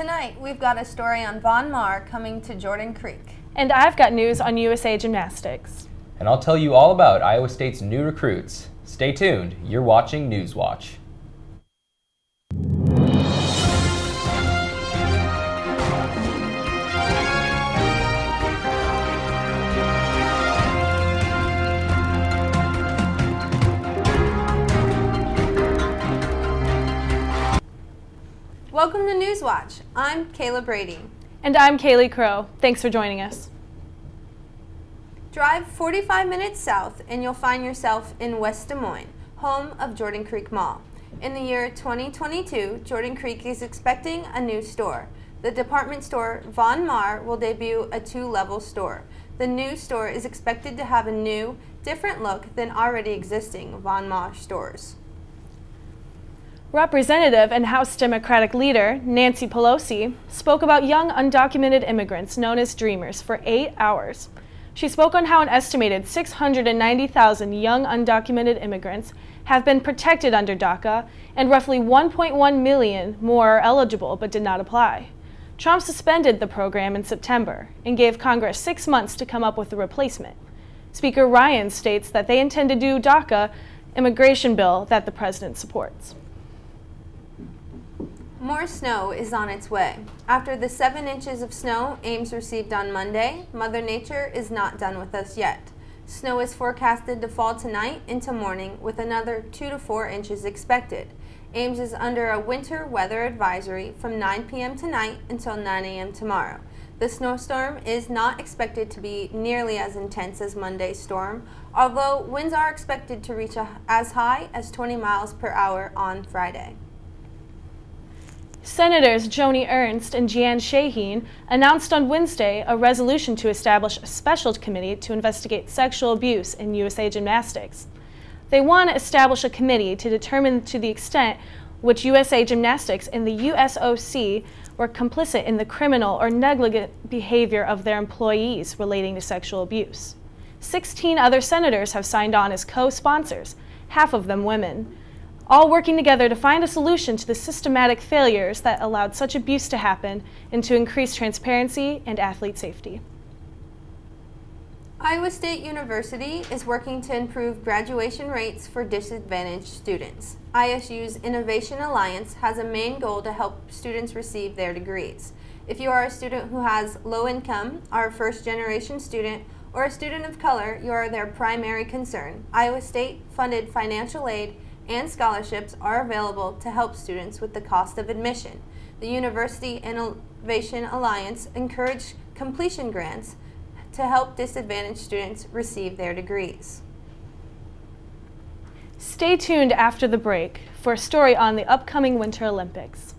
Tonight, we've got a story on Von Maur coming to Jordan Creek. And I've got news on USA Gymnastics. And I'll tell you all about Iowa State's new recruits. Stay tuned, you're watching Newswatch. Welcome to Newswatch. I'm Kayla Brady. And I'm Kaylee Crow. Thanks for joining us. Drive 45 minutes south and you'll find yourself in West Des Moines, home of Jordan Creek Mall. In the year 2022, Jordan Creek is expecting a new store. The department store Von Maur will debut a 2-level store. The new store is expected to have a new, different look than already existing Von Maur stores. Representative and House Democratic leader Nancy Pelosi spoke about young undocumented immigrants known as Dreamers for 8 hours. She spoke on how an estimated 690,000 young undocumented immigrants have been protected under DACA and roughly 1.1 million more are eligible but did not apply. Trump suspended the program in September and gave Congress 6 months to come up with a replacement. Speaker Ryan states that they intend to do DACA immigration bill that the president supports. More snow is on its way. After the 7 inches of snow Ames received on Monday, Mother Nature is not done with us yet. Snow is forecasted to fall tonight into morning with another 2 to 4 inches expected. Ames is under a winter weather advisory from 9 p.m. tonight until 9 a.m. tomorrow. The snowstorm is not expected to be nearly as intense as Monday's storm, although winds are expected to reach as high as 20 miles per hour on Friday. Senators Joni Ernst and Jeanne Shaheen announced on Wednesday a resolution to establish a special committee to investigate sexual abuse in USA Gymnastics. They want to establish a committee to determine to the extent which USA Gymnastics and the USOC were complicit in the criminal or negligent behavior of their employees relating to sexual abuse. 16 other senators have signed on as co-sponsors, half of them women, all working together to find a solution to the systematic failures that allowed such abuse to happen and to increase transparency and athlete safety. Iowa State University is working to improve graduation rates for disadvantaged students. ISU's Innovation Alliance has a main goal to help students receive their degrees. If you are a student who has low income, are a first-generation student, or a student of color, you are their primary concern. Iowa State funded financial aid and scholarships are available to help students with the cost of admission. The University Innovation Alliance encourages completion grants to help disadvantaged students receive their degrees. Stay tuned after the break for a story on the upcoming Winter Olympics.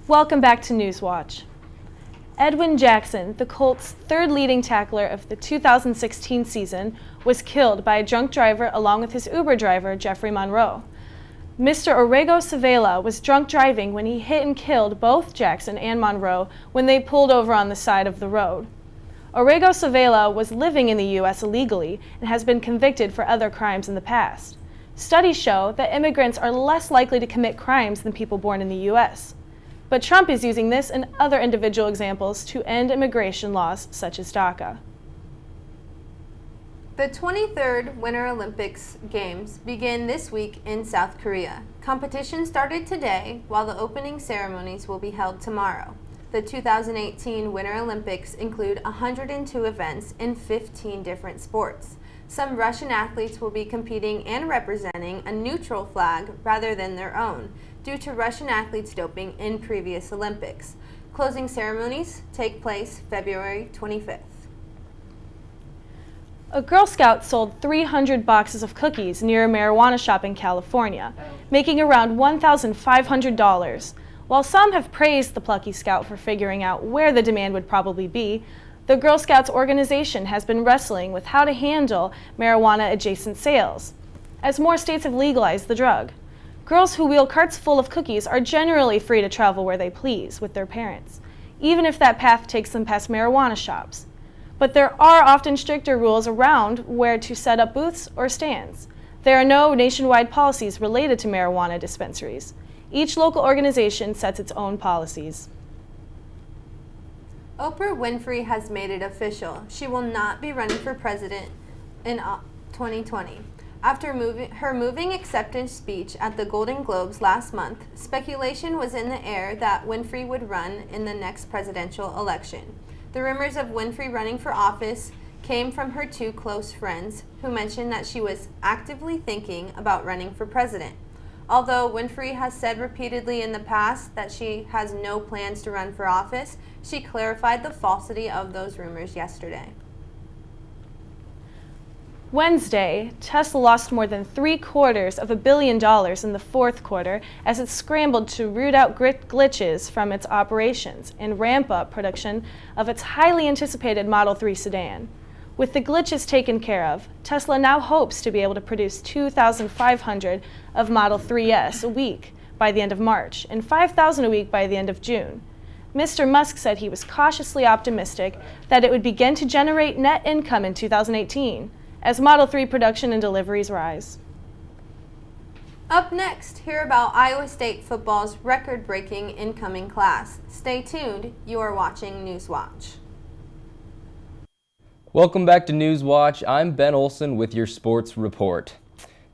Welcome back to Newswatch. Edwin Jackson, the Colts' third leading tackler of the 2016 season, was killed by a drunk driver along with his Uber driver, Jeffrey Monroe. Mr. Orrego Savela was drunk driving when he hit and killed both Jackson and Monroe when they pulled over on the side of the road. Orrego Savela was living in the U.S. illegally and has been convicted for other crimes in the past. Studies show that immigrants are less likely to commit crimes than people born in the U.S. But Trump is using this and other individual examples to end immigration laws such as DACA. The 23rd Winter Olympics Games begin this week in South Korea. Competition started today, while the opening ceremonies will be held tomorrow. The 2018 Winter Olympics include 102 events in 15 different sports. Some Russian athletes will be competing and representing a neutral flag rather than their own, due to Russian athletes doping in previous Olympics. Closing ceremonies take place February 25th. A Girl Scout sold 300 boxes of cookies near a marijuana shop in California, making around $1,500. While some have praised the plucky scout for figuring out where the demand would probably be, the Girl Scouts organization has been wrestling with how to handle marijuana-adjacent sales, as more states have legalized the drug. Girls who wheel carts full of cookies are generally free to travel where they please with their parents, even if that path takes them past marijuana shops. But there are often stricter rules around where to set up booths or stands. There are no nationwide policies related to marijuana dispensaries. Each local organization sets its own policies. Oprah Winfrey has made it official. She will not be running for president in 2020. After her moving acceptance speech at the Golden Globes last month, speculation was in the air that Winfrey would run in the next presidential election. The rumors of Winfrey running for office came from her two close friends, who mentioned that she was actively thinking about running for president. Although Winfrey has said repeatedly in the past that she has no plans to run for office, she clarified the falsity of those rumors yesterday. Wednesday, Tesla lost more than $750 million in the fourth quarter as it scrambled to root out glitches from its operations and ramp up production of its highly anticipated Model 3 sedan. With the glitches taken care of, Tesla now hopes to be able to produce 2,500 of Model 3S a week by the end of March and 5,000 a week by the end of June. Mr. Musk said he was cautiously optimistic that it would begin to generate net income in 2018 as Model 3 production and deliveries rise. Up next, hear about Iowa State football's record-breaking incoming class. Stay tuned, you are watching Newswatch. Welcome back to Newswatch. I'm Ben Olson with your sports report.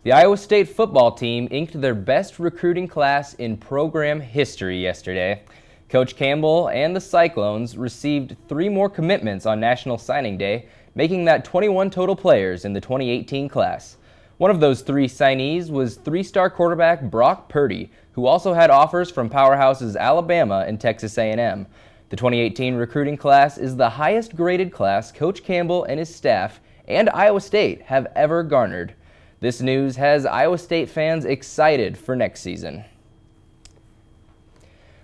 The Iowa State football team inked their best recruiting class in program history yesterday. Coach Campbell and the Cyclones received 3 more commitments on National Signing Day, making that 21 total players in the 2018 class. One of those 3 signees was 3-star quarterback Brock Purdy, who also had offers from powerhouses Alabama and Texas A&M. The 2018 recruiting class is the highest graded class Coach Campbell and his staff and Iowa State have ever garnered. This news has Iowa State fans excited for next season.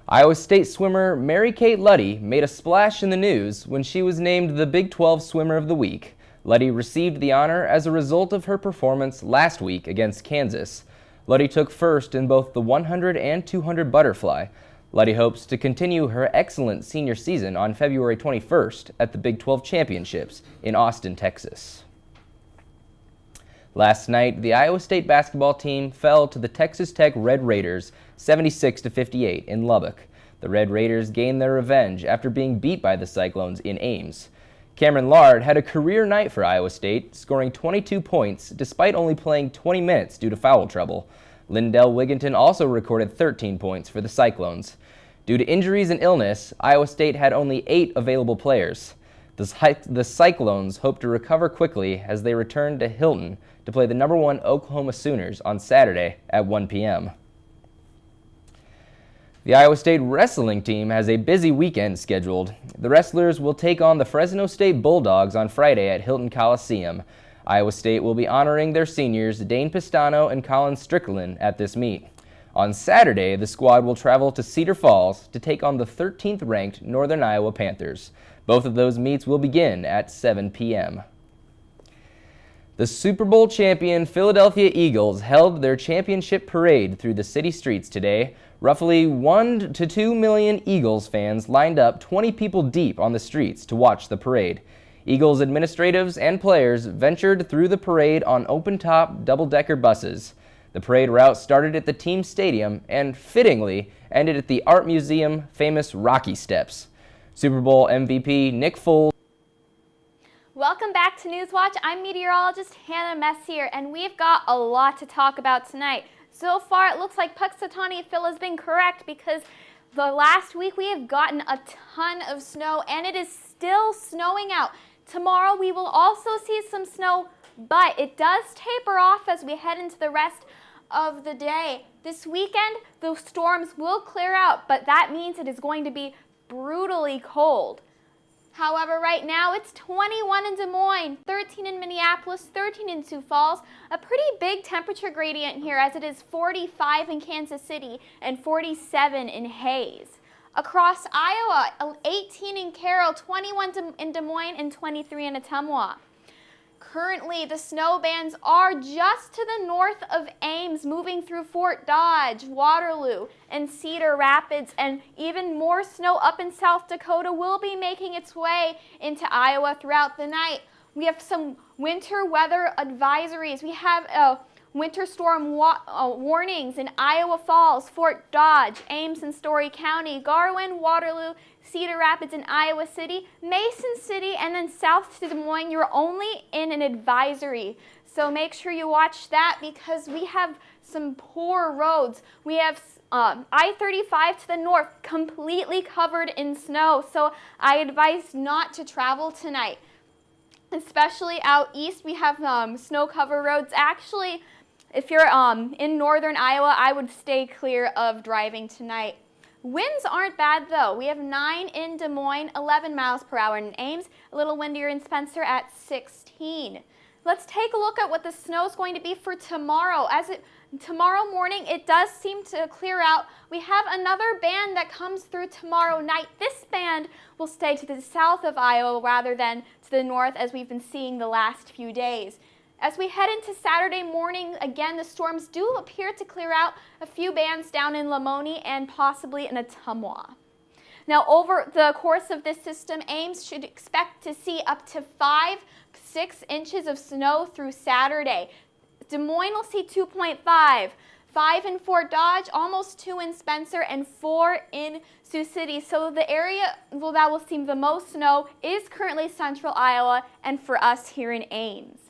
Iowa State swimmer Mary Kate Luddy made a splash in the news when she was named the Big 12 Swimmer of the Week. Luddy received the honor as a result of her performance last week against Kansas. Luddy took first in both the 100 and 200 butterfly. Luddy hopes to continue her excellent senior season on February 21st at the Big 12 Championships in Austin, Texas. Last night, the Iowa State basketball team fell to the Texas Tech Red Raiders 76-58 in Lubbock. The Red Raiders gained their revenge after being beat by the Cyclones in Ames. Cameron Lard had a career night for Iowa State, scoring 22 points despite only playing 20 minutes due to foul trouble. Lindell Wigginton also recorded 13 points for the Cyclones. Due to injuries and illness, Iowa State had only 8 available players. The Cyclones hope to recover quickly as they return to Hilton to play the #1 Oklahoma Sooners on Saturday at 1 p.m. The Iowa State wrestling team has a busy weekend scheduled. The wrestlers will take on the Fresno State Bulldogs on Friday at Hilton Coliseum. Iowa State will be honoring their seniors Dane Pistano and Colin Strickland at this meet. On Saturday, the squad will travel to Cedar Falls to take on the 13th-ranked Northern Iowa Panthers. Both of those meets will begin at 7 p.m. The Super Bowl champion Philadelphia Eagles held their championship parade through the city streets today. Roughly 1 to 2 million Eagles fans lined up 20 people deep on the streets to watch the parade. Eagles administratives and players ventured through the parade on open-top double-decker buses. The parade route started at the team stadium and, fittingly, ended at the Art Museum famous Rocky Steps. Super Bowl MVP Nick Foles. Welcome back to Newswatch. I'm meteorologist Hannah Messier, and we've got a lot to talk about tonight. So far, it looks like Puxatawny Phil has been correct because the last week we have gotten a ton of snow, and it is still snowing out. Tomorrow we will also see some snow, but it does taper off as we head into the rest of the day. This weekend, the storms will clear out, but that means it is going to be brutally cold. However, right now it's 21 in Des Moines, 13 in Minneapolis, 13 in Sioux Falls. A pretty big temperature gradient here as it is 45 in Kansas City and 47 in Hayes. Across Iowa, 18 in Carroll, 21 in Des Moines, and 23 in Ottumwa. Currently, the snow bands are just to the north of Ames, moving through Fort Dodge, Waterloo, and Cedar Rapids, and even more snow up in South Dakota will be making its way into Iowa throughout the night. We have some winter weather advisories. We have a Winter storm warnings in Iowa Falls, Fort Dodge, Ames and Story County, Garwin, Waterloo, Cedar Rapids and Iowa City, Mason City, and then south to Des Moines. You're only in an advisory. So make sure you watch that because we have some poor roads. We have I-35 to the north completely covered in snow. So I advise not to travel tonight. Especially out east, we have snow-covered roads. Actually, if you're in northern Iowa, I would stay clear of driving tonight. Winds aren't bad though. We have 9 in Des Moines, 11 miles per hour in Ames, a little windier in Spencer at 16. Let's take a look at what the snow is going to be for tomorrow. Tomorrow morning, it does seem to clear out. We have another band that comes through tomorrow night. This band will stay to the south of Iowa rather than to the north as we've been seeing the last few days. As we head into Saturday morning, again, the storms do appear to clear out. A few bands down in Lamoni and possibly in Ottumwa. Now, over the course of this system, Ames should expect to see up to 5-6 inches of snow through Saturday. Des Moines will see 2.5, 5 in Fort Dodge, almost 2 in Spencer, and 4 in Sioux City. So the area that will see the most snow is currently central Iowa and for us here in Ames.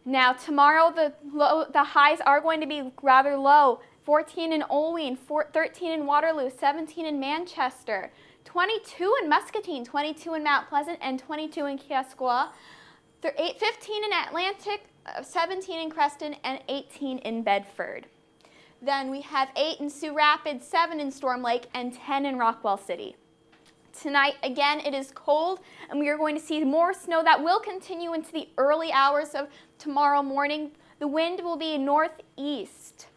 Now tomorrow the highs are going to be rather low. 14 in Olean, 13 in Waterloo, 17 in Manchester, 22 in Muscatine, 22 in Mount Pleasant, and 22 in Keosauqua, 15 in Atlantic, 17 in Creston, and 18 in Bedford. Then we have 8 in Sioux Rapids, 7 in Storm Lake, and 10 in Rockwell City. Tonight, again, it is cold, and we are going to see more snow that will continue into the early hours of tomorrow morning. The wind will be northeast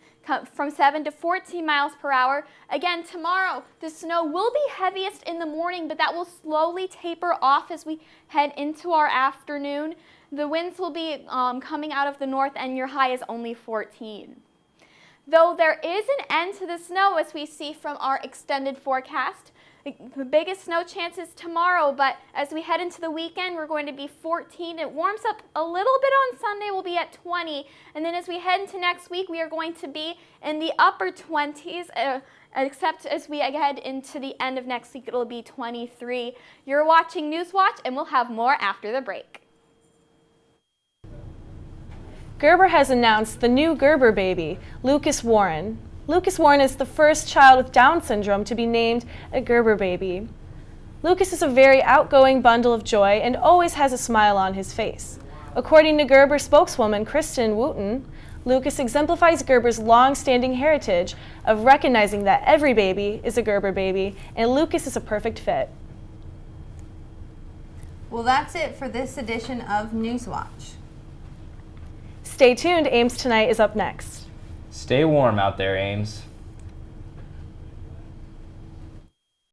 from 7 to 14 miles per hour. Again, tomorrow, the snow will be heaviest in the morning, but that will slowly taper off as we head into our afternoon. The winds will be coming out of the north, and your high is only 14. Though there is an end to the snow, as we see from our extended forecast, the biggest snow chances tomorrow, but as we head into the weekend, we're going to be 14. It warms up a little bit on Sunday, we'll be at 20. And then as we head into next week, we are going to be in the upper 20s, except as we head into the end of next week, it'll be 23. You're watching Newswatch, and we'll have more after the break. Gerber has announced the new Gerber baby, Lucas Warren. Lucas Warren is the first child with Down syndrome to be named a Gerber baby. Lucas is a very outgoing bundle of joy and always has a smile on his face. According to Gerber spokeswoman Kristen Wooten, Lucas exemplifies Gerber's long-standing heritage of recognizing that every baby is a Gerber baby, and Lucas is a perfect fit. Well, that's it for this edition of Newswatch. Stay tuned, Ames Tonight is up next. Stay warm out there, Ames.